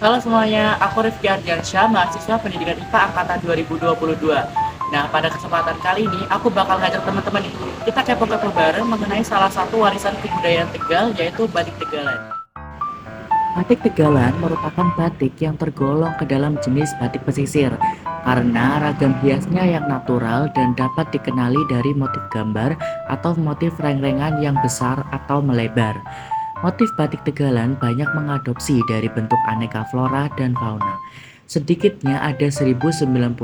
Halo semuanya, aku Rifki Ardiansyah, mahasiswa pendidikan IPA angkatan 2022. Nah, pada kesempatan kali ini, aku bakal ngajak teman-teman nih, kita kepo-kepo bareng mengenai salah satu warisan kebudayaan Tegal, yaitu batik Tegalan. Batik Tegalan merupakan batik yang tergolong ke dalam jenis batik pesisir, karena ragam hiasnya yang natural dan dapat dikenali dari motif gambar atau motif reng-rengan yang besar atau melebar. Motif batik Tegalan banyak mengadopsi dari bentuk aneka flora dan fauna. Sedikitnya ada 1091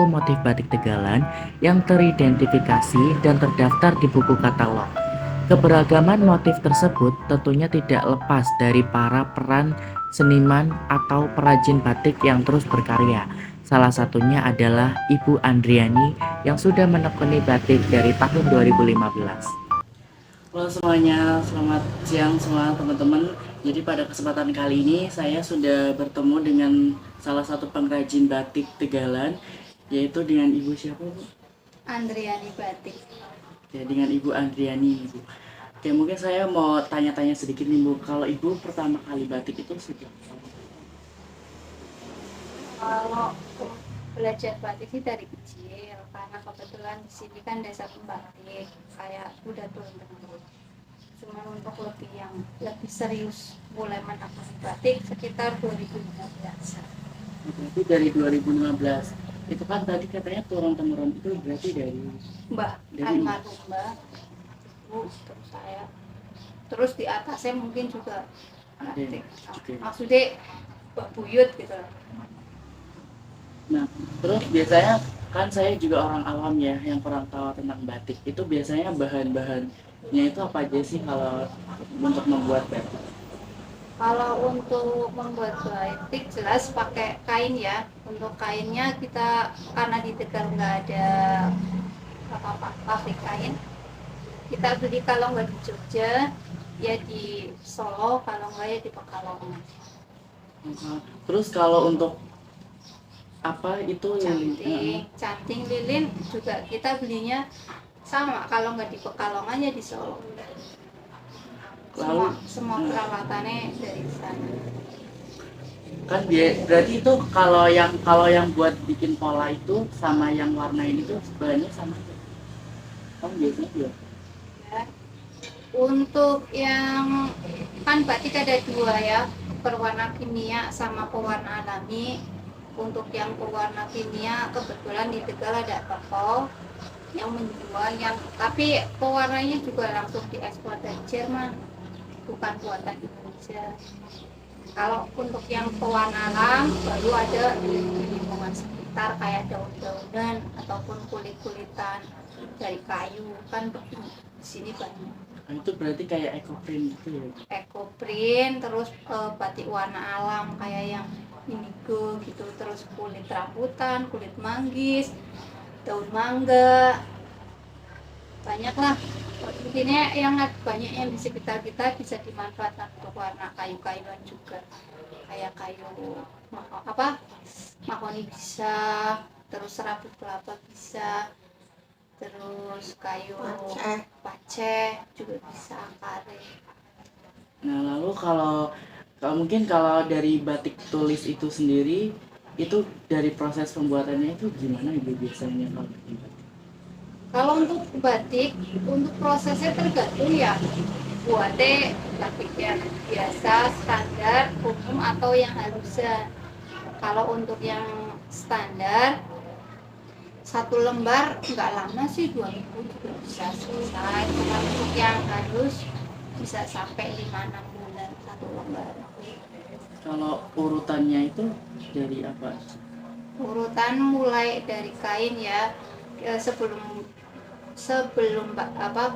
motif batik Tegalan yang teridentifikasi dan terdaftar di buku katalog. Keberagaman motif tersebut tentunya tidak lepas dari para peran seniman atau perajin batik yang terus berkarya. Salah satunya adalah Ibu Andriani yang sudah menekuni batik dari tahun 2015. Halo semuanya, selamat siang semua teman-teman. Jadi pada kesempatan kali ini saya sudah bertemu dengan salah satu pengrajin batik Tegalan, yaitu dengan Ibu siapa Bu? Andriani Batik. Ya, dengan Ibu Andriani Bu. Oke, mungkin saya mau tanya-tanya sedikit nih Bu. Kalau Ibu pertama kali batik itu sejak kapan? Kalau belajar batik sih dari kecil, karena kebetulan di sini kan desa pembatik, kayak udah turun temurun. Cuma untuk lebih serius mulai menekuni batik sekitar 2015. Berarti dari 2015. Itu kan tadi katanya turun temurun, itu berarti dari Mbah almarhum Mbah, ibu, terus saya, terus di atasnya mungkin juga batik. Maksudnya Mbah Buyut gitu. Nah, terus biasanya kan saya juga orang awam ya yang kurang tahu tentang batik. Itu biasanya bahan-bahannya itu apa aja sih kalau untuk membuat batik? Kalau untuk membuat batik jelas pakai kain ya. Untuk kainnya kita karena di Tegal nggak ada apa-apa pabrik kain, kita beli kalau nggak di Jogja ya di Solo, kalau nggak ya di Pekalongan. Terus kalau untuk apa itu Canting lilin juga kita belinya sama, kalau nggak di Pekalongan ya di Solo. Semua peralatannya dari sana. Kan berarti itu kalau yang buat bikin pola itu sama yang warna ini tuh sebenarnya sama aja. Kan biasanya juga. Ya. Untuk yang kan batik ada dua ya, pewarna kimia sama pewarna alami. Untuk yang pewarna kimia kebetulan di Tegal ada toko yang menjual, yang tapi pewarnanya juga langsung diekspor dari Jerman, bukan buatan Indonesia. Kalau untuk yang pewarna alam baru ada di lingkungan sekitar kayak daun-daunan ataupun kulit-kulitan dari kayu, kan di sini banyak. Nah, itu berarti kayak ekoprint gitu ya? Ekoprint, terus batik warna alam kayak yang indigo gitu, terus kulit rambutan, kulit manggis, daun mangga, banyak lah. Intinya yang banyak yang di sekitar kita bisa dimanfaatkan untuk warna kayu-kayuan juga, kayak kayu mahoni bisa, terus serabut kelapa bisa, terus kayu paceh juga bisa, kare. Nah, lalu kalau mungkin kalau dari batik tulis itu sendiri, itu dari proses pembuatannya itu gimana Ibu biasanya kalau bikin batik? Kalau untuk batik, untuk prosesnya tergantung ya, buatnya batik yang biasa, standar, umum atau yang halusan. Kalau untuk yang standar, satu lembar nggak lama sih, 2 minggu juga bisa selesai. Kalau untuk yang halus bisa sampai 5-6 bulan satu lembar. Kalau urutannya itu dari apa? Urutan mulai dari kain ya, sebelum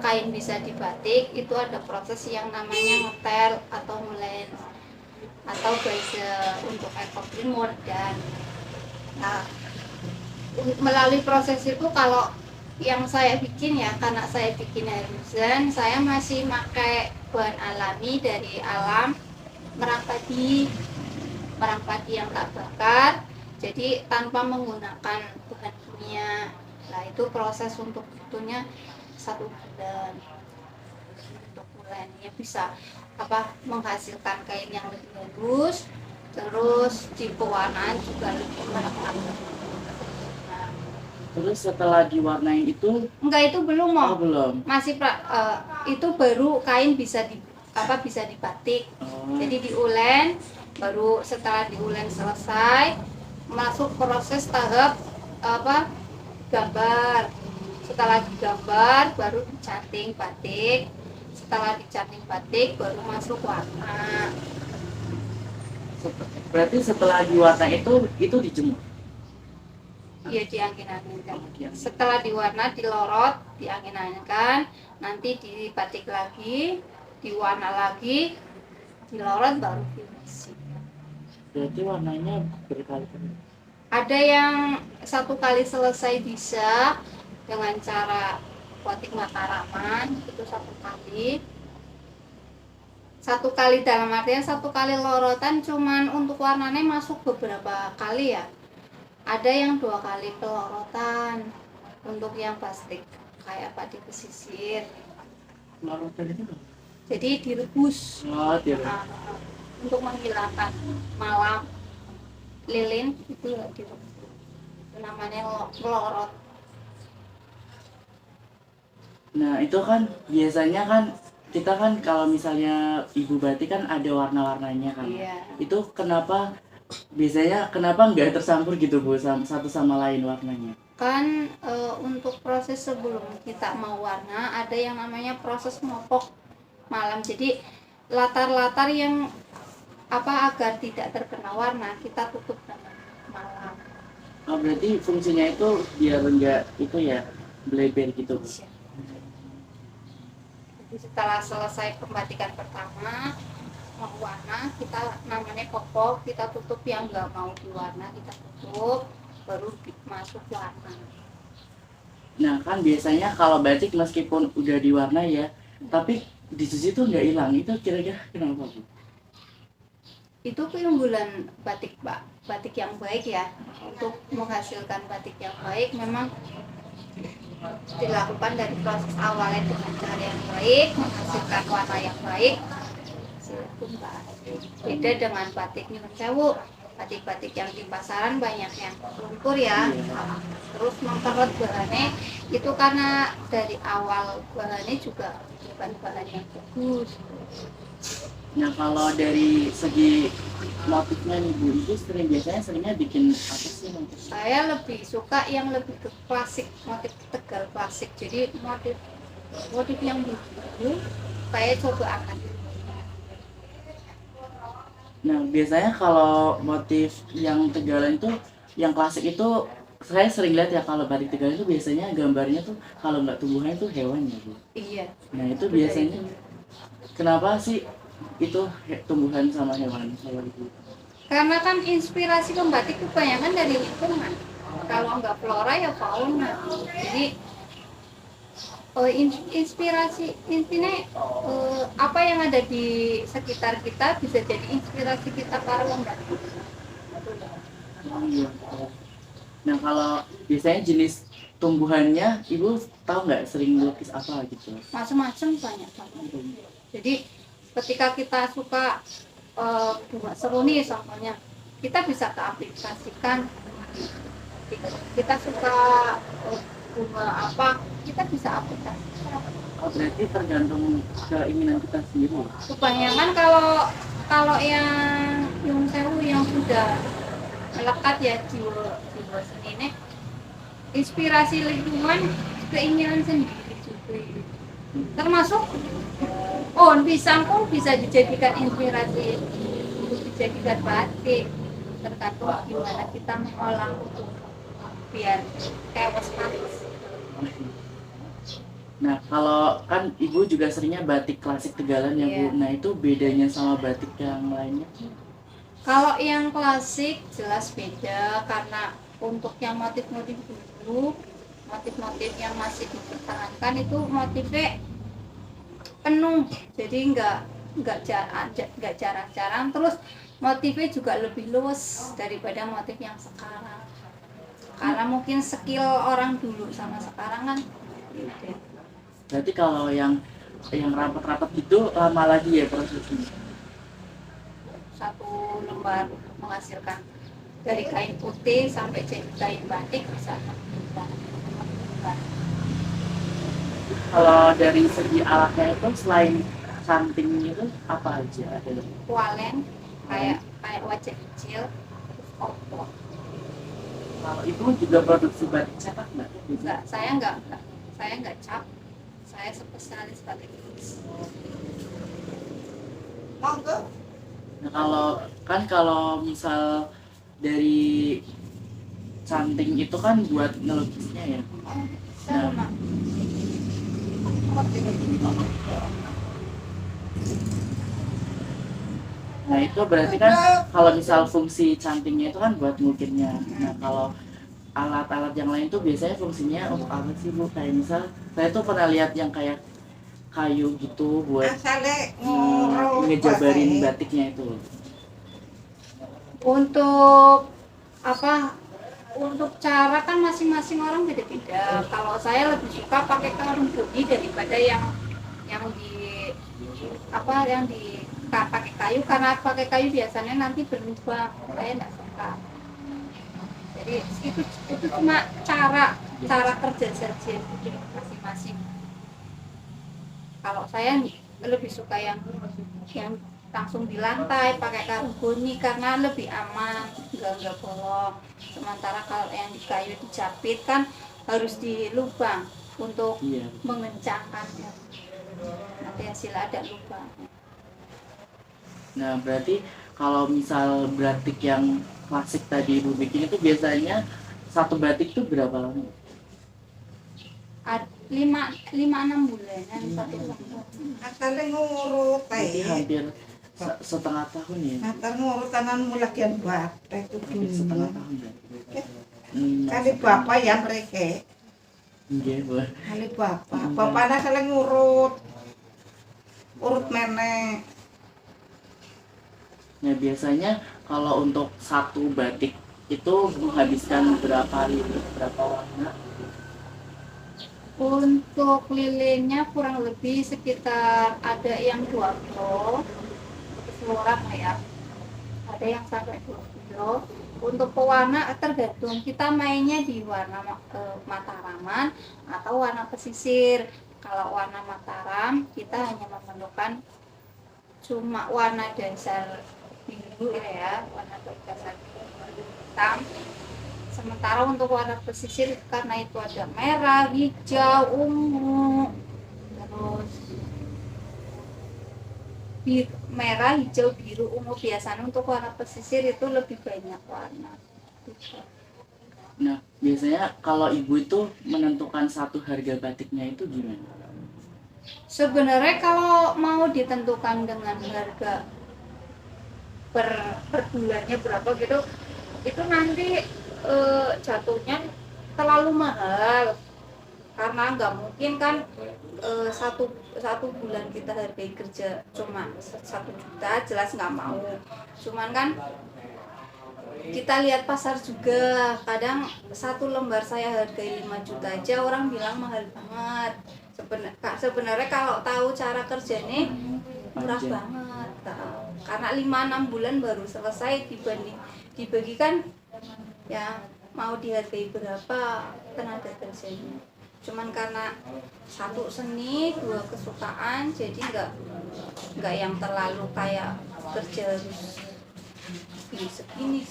kain bisa dibatik itu ada proses yang namanya ngetel atau ngelens atau base untuk ekoprint modern. Nah, melalui proses itu kalau yang saya bikin ya, karena saya bikin halusan, saya masih pakai bahan alami dari alam, merang padi yang tak bakar, jadi tanpa menggunakan bahan kimia. Nah, itu proses untuk itunya 1 bulan. Untuk bulannya bisa menghasilkan kain yang lebih halus, terus si pewarnaan juga lebih melekat. Nah, Terus setelah diwarnain itu, enggak, itu belum oh mau. belum. Masih itu baru kain bisa bisa dibatik. Oh, Jadi diulen, baru setelah diulen selesai masuk proses tahap apa gambar. Setelah digambar baru dicating batik. Setelah dicating batik baru masuk warna. berarti setelah diwarna itu dijemur. Iya, diangin-anginkan. Oh, diangin. Setelah diwarna, dilorot, diangin-anginkan, nanti dibatik lagi, diwarna lagi, dilorot, baru finishing. Berarti warnanya berkali-kali. Ada yang satu kali selesai bisa dengan cara batik mataraman, itu satu kali. Satu kali dalam artian satu kali lorotan, cuman untuk warnanya masuk beberapa kali ya. Ada yang 2 kali pelorotan untuk yang plastik kayak batik pesisir. Pelorotan itu apa? Jadi direbus. Oh, Nah, untuk menghilangkan malam lilin itu direbus. Itu namanya melorot. Nah, itu kan biasanya kan kita kan kalau misalnya ibu batik kan ada warna-warnanya kan. Iya. Itu biasanya kenapa nggak tercampur gitu Bu satu sama lain warnanya? Kan untuk proses sebelum kita mau warna ada yang namanya proses mopok malam. Jadi latar-latar yang agar tidak terkena warna kita tutup dengan malam. Oh, berarti fungsinya itu biar enggak itu ya bleber gitu Bu. Jadi setelah selesai pembatikan pertama mau warna, kita namanya popok, kita tutup yang nggak mau diwarna kita tutup, baru masuk warna. Nah, kan biasanya kalau batik meskipun udah diwarna ya, tapi di situ nggak hilang. Itu kira-kira kenapa Bu? Itu keunggulan batik batik yang baik ya. Untuk menghasilkan batik yang baik memang dilakukan dari proses awalnya dengan cara yang baik, menghasilkan warna yang baik, beda dengan batik Nyuwun Sewu. Batik-batik yang di pasaran banyak yang lumpur ya, terus memperot bahannya itu karena dari awal bahannya juga bukan bahan yang bagus. Nah, kalau dari segi motifnya nih Bu, itu biasanya seringnya bikin apa sih motif? Saya lebih suka yang lebih ke klasik, motif Tegal klasik. Jadi motif yang begitu saya coba akan. Nah, biasanya kalau motif yang Tegalan itu, yang klasik itu, saya sering lihat ya kalau batik Tegalan itu biasanya gambarnya tuh kalau nggak tumbuhan itu hewan ya Bu. Iya. Nah, itu biasanya kenapa sih itu tumbuhan sama hewan itu? Karena kan inspirasi pembatik kebanyakan dari lingkungan. Kalau nggak flora ya fauna. Jadi inspirasi intinya apa yang ada di sekitar kita bisa jadi inspirasi kita para pembatik. Iya. Nah, kalau biasanya jenis tumbuhannya, Ibu tahu nggak sering melukis apa gitu? Macam-macam banyak banget. Jadi ketika kita suka bunga seruni contohnya, kita bisa keaplikasikan. Kita suka bunga apa, kita bisa aplikasikan. Oh, berarti tergantung keinginan kita sendiri. Kebanyakan kalau yang Nyuwun Sewu yang sudah melekat ya jiwa seni ini, inspirasi lingkungan, keinginan sendiri juga. Termasuk pohon pisang pun bisa dijadikan inspirasi untuk dijadikan batik, tergantung gimana kita mengolah untuk biar kewas manis. Nah, kalau kan Ibu juga seringnya batik klasik Tegalan ya Bu. Iya. Nah, itu bedanya sama batik yang lainnya? Kalau yang klasik jelas beda karena untuk yang motif-motif dulu, motif-motif yang masih dipertahankan itu motifnya penuh, jadi nggak jarang-jarang, terus motifnya juga lebih luas daripada motif yang sekarang. Karena mungkin skill orang dulu sama sekarang kan beda. Berarti kalau yang rapat-rapat itu lama lagi ya prosesnya? 1 lembar menghasilkan dari kain putih sampai jadi kain batik bisa. Kalau dari segi alatnya itu selain cantingnya itu apa aja ada? Kualen kayak kayak wajah kecil, terus ompong. Kalau itu juga produksi batik cetak nggak? Saya nggak cap, saya spesialis batik tulis. Nah kalau misal dari canting itu kan buat ngelukisnya ya. Sama. Nah itu berarti kan kalau misal fungsi cantingnya itu kan buat ngukirnya. Nah kalau alat-alat yang lain tuh biasanya fungsinya untuk apa sih Bu? Kayak misal saya tuh pernah lihat yang kayak kayu gitu buat ngejabarin batiknya itu. Untuk apa? Untuk cara kan masing-masing orang beda-beda. Kalau saya lebih suka pakai karung bodi daripada yang di apa yang di pakai kayu, karena pakai kayu biasanya nanti berlubang. Saya tidak suka. Jadi itu cuma cara kerja saja masing-masing. Kalau saya lebih suka yang langsung di lantai pakai karung goni karena lebih aman, nggak bolong. Sementara kalau yang di kayu dijepit kan harus di lubang untuk mengencangkannya. Nanti hasil ada lubang. Nah berarti kalau misal batik yang klasik tadi Ibu bikin itu biasanya satu batik itu berapa lama? 5-6 bulanan satu lembar. Asalnya ngurut Jadi hampir setengah tahun ya? Natar ngurut kanan mulakian batik itu Hampir setengah tahun ya? Kali bapak yang mereka Iya Bu. kali bapak asalnya urut menek. Nah biasanya kalau untuk satu batik itu menghabiskan berapa warna? Untuk lilinnya kurang lebih sekitar ada yang 2 kilo keseluruhan ya, ada yang sampai 2 kilo. Untuk pewarna tergantung kita mainnya di warna mataraman atau warna pesisir. Kalau warna Mataram kita hanya memerlukan cuma warna dasar biru ya, warna dasar hitam. Sementara untuk warna pesisir karena itu ada merah, hijau, ungu, terus merah, hijau, biru, ungu. Biasanya untuk warna pesisir itu lebih banyak warna. Nah biasanya kalau Ibu itu menentukan satu harga batiknya itu gimana? Sebenarnya kalau mau ditentukan dengan harga per bulannya berapa gitu, itu nanti jatuhnya terlalu mahal karena nggak mungkin kan satu bulan kita hargai kerja cuma 1 juta, jelas nggak mau. Cuman kan kita lihat pasar juga, kadang satu lembar saya hargai 5 juta aja orang bilang mahal banget. Sebenarnya kalau tahu cara kerjanya murah banget, karena 5-6 bulan baru selesai dibagikan ya, mau dihargai berapa tenaga kerjanya. Cuman karena satu seni, 2 kesukaan, jadi nggak yang terlalu kayak kerja harus segini.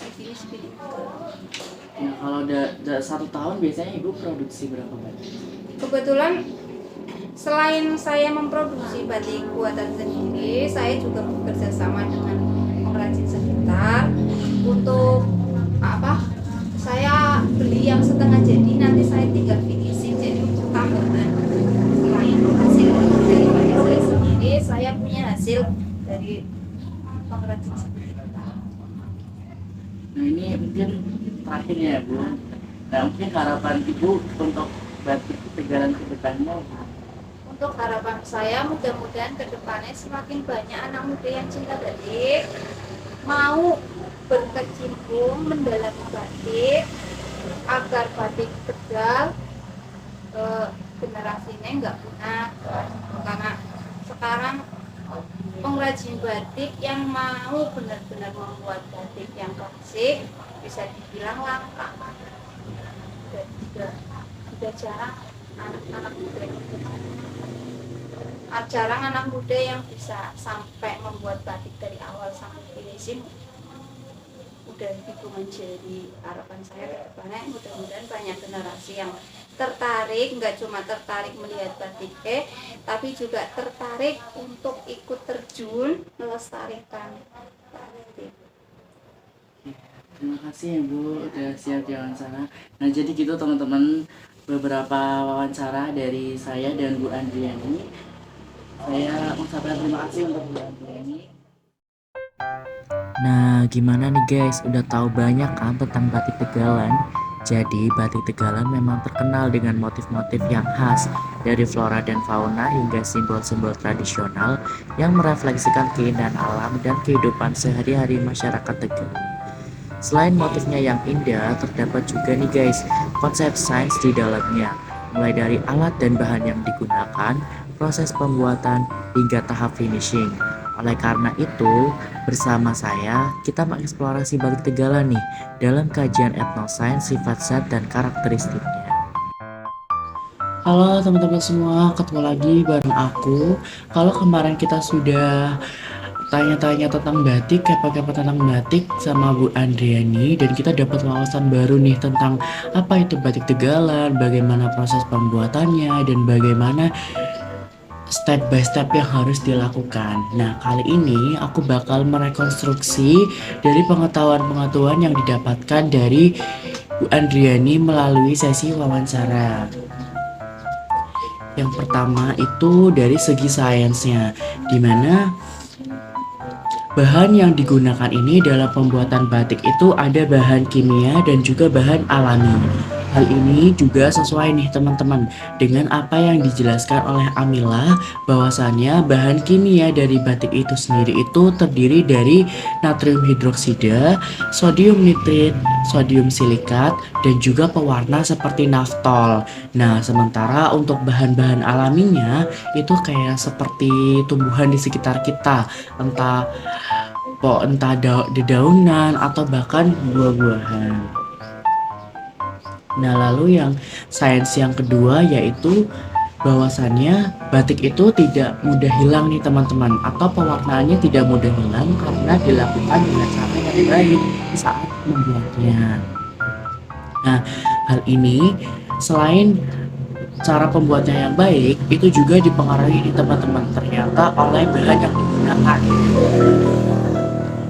Nah kalau udah 1 tahun biasanya Ibu produksi berapa batik? Kebetulan selain saya memproduksi batik buatan sendiri, saya juga bekerja sama dengan pengrajin sekitar. Untuk saya beli yang setengah jadi, nanti saya tinggal finishing jadi untuk tambahan. Selain hasil dari batik saya sendiri, saya punya hasil dari pengrajin sekitar. Nah ini mungkin terakhir ya Bu. Nah mungkin harapan Ibu untuk batik Tegalan ke depannya? Untuk harapan saya mudah-mudahan ke depannya semakin banyak anak muda yang cinta batik, mau berkecimpung mendalami batik agar batik Tegal generasinya nggak punah, karena sekarang pengrajin batik yang mau benar-benar membuat batik yang klasik bisa dibilang langka. Udah jarang anak-anak muda, jarang anak muda yang bisa sampai membuat batik dari awal sampai finishing. Udah itu menjadi harapan saya ke depannya, mudah-mudahan banyak generasi yang tertarik, nggak cuma tertarik melihat batik, tapi juga tertarik untuk ikut terjun melestarikan batik. Terima kasih ya Bu, udah siap di wawancara. Nah jadi gitu teman-teman, beberapa wawancara dari saya dan Bu Andriani. Saya mengucapkan terima kasih untuk Bu Andriani. Nah gimana nih guys, udah tahu banyak kan tentang batik Tegalan? Jadi batik Tegalan memang terkenal dengan motif-motif yang khas, dari flora dan fauna hingga simbol-simbol tradisional yang merefleksikan keindahan alam dan kehidupan sehari-hari masyarakat Tegal. Selain motifnya yang indah, terdapat juga nih guys konsep sains di dalamnya, mulai dari alat dan bahan yang digunakan, proses pembuatan, hingga tahap finishing. Oleh karena itu, bersama saya, kita mengeksplorasi batik Tegalan nih dalam kajian etnosains, sifat zat, dan karakteristiknya. Halo teman-teman semua, ketemu lagi bareng aku. Kalau kemarin kita sudah tanya-tanya tentang batik, kepo-kepo tentang batik sama Bu Andriani, dan kita dapat wawasan baru nih tentang apa itu batik Tegalan, bagaimana proses pembuatannya, dan bagaimana step by step yang harus dilakukan. Nah, kali ini aku bakal merekonstruksi dari pengetahuan-pengetahuan yang didapatkan dari Bu Andriani melalui sesi wawancara. Yang pertama itu dari segi sainsnya, dimana bahan yang digunakan ini dalam pembuatan batik itu ada bahan kimia dan juga bahan alami. Hal ini juga sesuai nih teman-teman dengan apa yang dijelaskan oleh Amila, bahwasannya bahan kimia dari batik itu sendiri itu terdiri dari natrium hidroksida, sodium nitrit, sodium silikat, dan juga pewarna seperti naftol. Nah, sementara untuk bahan-bahan alaminya itu kayak seperti tumbuhan di sekitar kita, entah dedaunan atau bahkan buah-buahan. Nah, lalu yang sains yang kedua yaitu bahwasannya batik itu tidak mudah hilang nih teman-teman, atau pewarnaannya tidak mudah hilang karena dilakukan dengan cara yang baik saat membuatnya. Nah, hal ini selain cara pembuatnya yang baik, itu juga dipengaruhi nih teman-teman ternyata oleh bahan yang digunakan.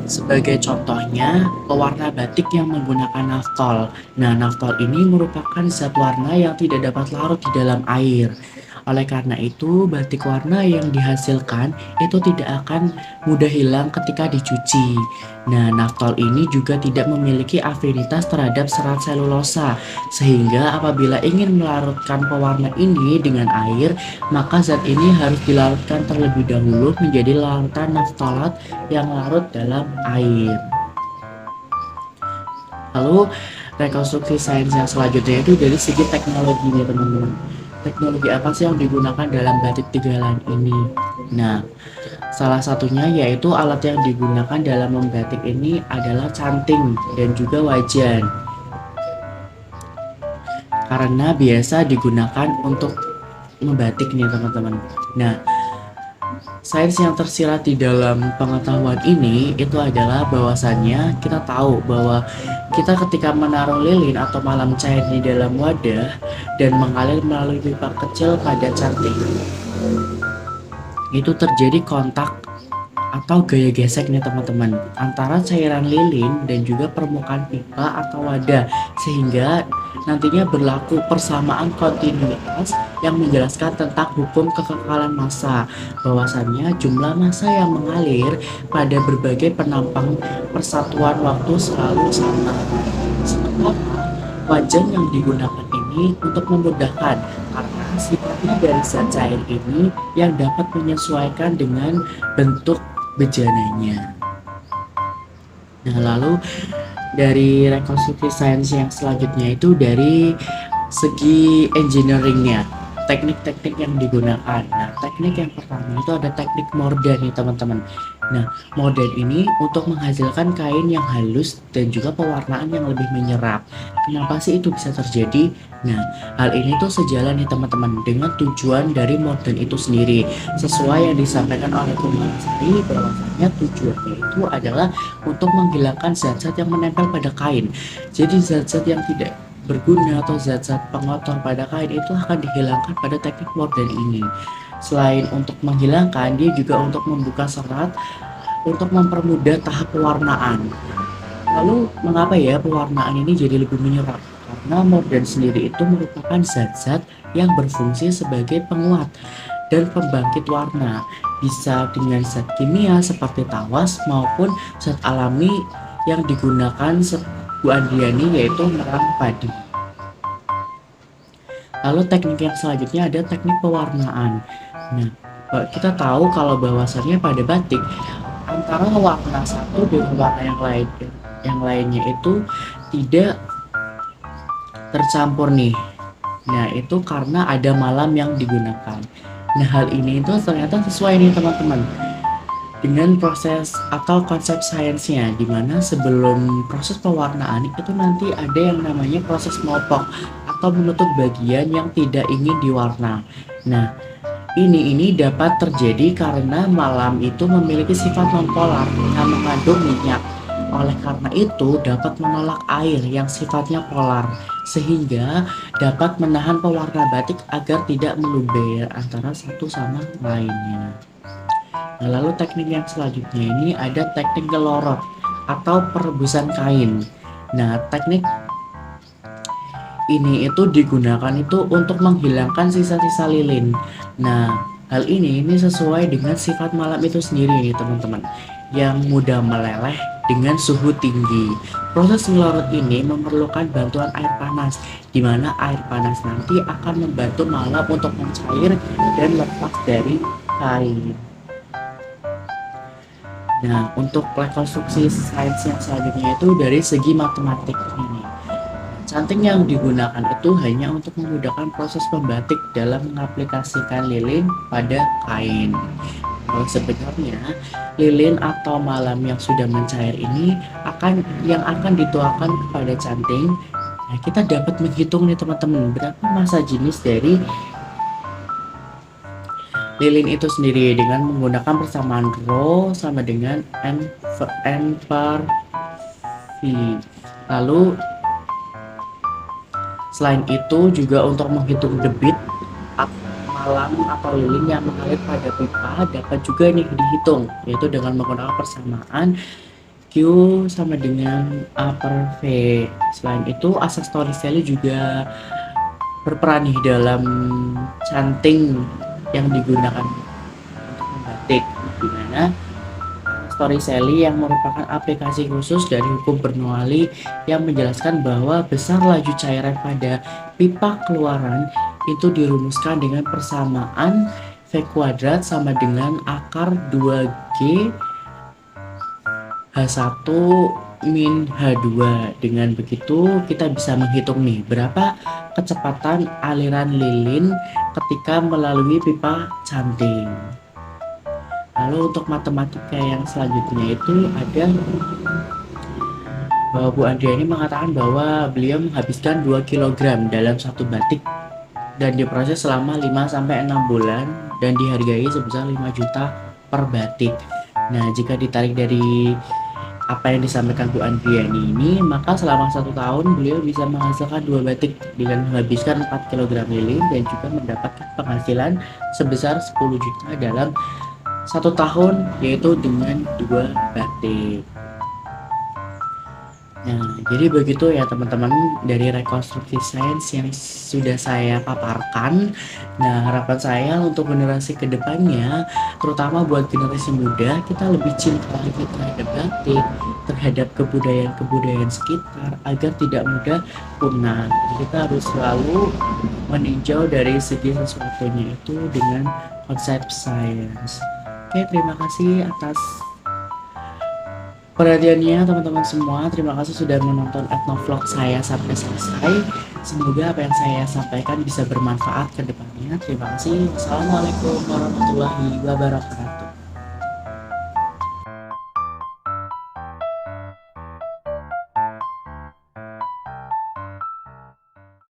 Sebagai contohnya, pewarna batik yang menggunakan naftol. Nah, naftol ini merupakan zat warna yang tidak dapat larut di dalam air. Oleh karena itu, batik warna yang dihasilkan itu tidak akan mudah hilang ketika dicuci. Nah, naftol ini juga tidak memiliki afinitas terhadap serat selulosa, sehingga apabila ingin melarutkan pewarna ini dengan air, maka zat ini harus dilarutkan terlebih dahulu menjadi larutan naftolat yang larut dalam air. Lalu, rekonstruksi sains yang selanjutnya itu dari segi teknologinya teman-teman. Teknologi apa sih yang digunakan dalam batik Tegalan ini? Nah, salah satunya yaitu alat yang digunakan dalam membatik ini adalah canting dan juga wajan. Karena biasa digunakan untuk membatik nih teman-teman. Nah, sains yang tersirat di dalam pengetahuan ini itu adalah bahwasannya kita tahu bahwa kita ketika menaruh lilin atau malam cair di dalam wadah dan mengalir melalui pipa kecil pada canting, itu terjadi kontak atau gaya gesek nih teman-teman antara cairan lilin dan juga permukaan pipa atau wadah, sehingga nantinya berlaku persamaan kontinuitas yang menjelaskan tentang hukum kekekalan massa, bahwasannya jumlah massa yang mengalir pada berbagai penampang persatuan waktu selalu sama. Sementara wajan yang digunakan ini untuk memudahkan karena sifatnya dari zat cair ini yang dapat menyesuaikan dengan bentuk bejananya. Nah, lalu dari rekonstruksi sains yang selanjutnya itu dari segi engineeringnya. teknik-teknik yang digunakan. Nah, teknik yang pertama itu ada teknik morden nih teman-teman. Nah, morden ini untuk menghasilkan kain yang halus dan juga pewarnaan yang lebih menyerap. Kenapa sih itu bisa terjadi? Nah, hal ini tuh sejalan nih teman-teman dengan tujuan dari morden itu sendiri. Sesuai yang disampaikan oleh Kumalasari, bahwasanya tujuannya itu adalah untuk menghilangkan zat-zat yang menempel pada kain. Jadi zat-zat yang tidak berguna atau zat-zat pengotor pada kain itu akan dihilangkan pada teknik morden ini. Selain untuk menghilangkan, dia juga untuk membuka serat untuk mempermudah tahap pewarnaan. Lalu mengapa ya pewarnaan ini jadi lebih menyerap? Karena morden sendiri itu merupakan zat-zat yang berfungsi sebagai penguat dan pembangkit warna, bisa dengan zat kimia seperti tawas maupun zat alami yang digunakan Bu Andriani, yaitu merang padi. Lalu teknik yang selanjutnya ada teknik pewarnaan. Nah, kita tahu kalau bahwasannya pada batik antara warna satu dengan warna yang lainnya itu tidak tercampur nih. Nah, itu karena ada malam yang digunakan. Nah, hal ini itu ternyata sesuai nih teman-teman dengan proses atau konsep sainsnya, dimana sebelum proses pewarnaan itu nanti ada yang namanya proses melopok atau menutup bagian yang tidak ingin diwarna. Nah, ini dapat terjadi karena malam itu memiliki sifat nonpolar yang mengandung minyak. Oleh karena itu dapat menolak air yang sifatnya polar, sehingga dapat menahan pewarna batik agar tidak meluber antara satu sama lainnya. Nah, lalu teknik yang selanjutnya ini ada teknik gelorot atau perebusan kain. Nah, teknik ini itu digunakan itu untuk menghilangkan sisa-sisa lilin. Nah, hal ini sesuai dengan sifat malam itu sendiri nih teman-teman, yang mudah meleleh dengan suhu tinggi. Proses ngelorot ini memerlukan bantuan air panas, di mana air panas nanti akan membantu malam untuk mencair dan lepas dari kain. Nah, untuk rekonstruksi sains yang selanjutnya itu dari segi matematik ini. Canting yang digunakan itu hanya untuk memudahkan proses pembatik dalam mengaplikasikan lilin pada kain. Kalau sebenarnya lilin atau malam yang sudah mencair ini akan dituangkan kepada canting. Nah, kita dapat menghitung nih teman-teman berapa massa jenis dari lilin itu sendiri dengan menggunakan persamaan rho sama dengan n per v. Lalu selain itu juga untuk menghitung debit malam atau lilin yang mengalir pada pipa dapat juga nih dihitung, yaitu dengan menggunakan persamaan Q sama dengan A per V. Selain itu asas Torricelli juga berperan nih dalam canting yang digunakan untuk membatik, di mana Torricelli yang merupakan aplikasi khusus dari hukum Bernoulli yang menjelaskan bahwa besar laju cairan pada pipa keluaran itu dirumuskan dengan persamaan V kuadrat sama dengan akar 2G H1 min H2. Dengan begitu kita bisa menghitung nih berapa kecepatan aliran lilin ketika melalui pipa canting. Lalu untuk matematika yang selanjutnya itu ada bahwa Bu Andriani mengatakan bahwa beliau menghabiskan 2 kg dalam satu batik dan diproses selama 5-6 bulan dan dihargai sebesar 5 juta per batik. Nah, jika ditarik dari apa yang disampaikan Bu Andriani ini, maka selama 1 tahun beliau bisa menghasilkan 2 batik dengan menghabiskan 4 kg lilin dan juga mendapatkan penghasilan sebesar 10 juta dalam 1 tahun, yaitu dengan 2 batik. Nah, jadi begitu ya teman-teman dari rekonstruksi sains yang sudah saya paparkan. Nah, harapan saya untuk generasi kedepannya, terutama buat generasi muda, kita lebih cinta lagi terhadap batik, terhadap kebudayaan sekitar agar tidak mudah punah. Jadi kita harus selalu meninjau dari segi sesuatunya itu dengan konsep sains. Oke, terima kasih atas perhatiannya teman-teman semua. Terima kasih sudah menonton etnovlog saya sampai selesai. Semoga apa yang saya sampaikan bisa bermanfaat ke depannya. Terima kasih. Wassalamualaikum warahmatullahi wabarakatuh.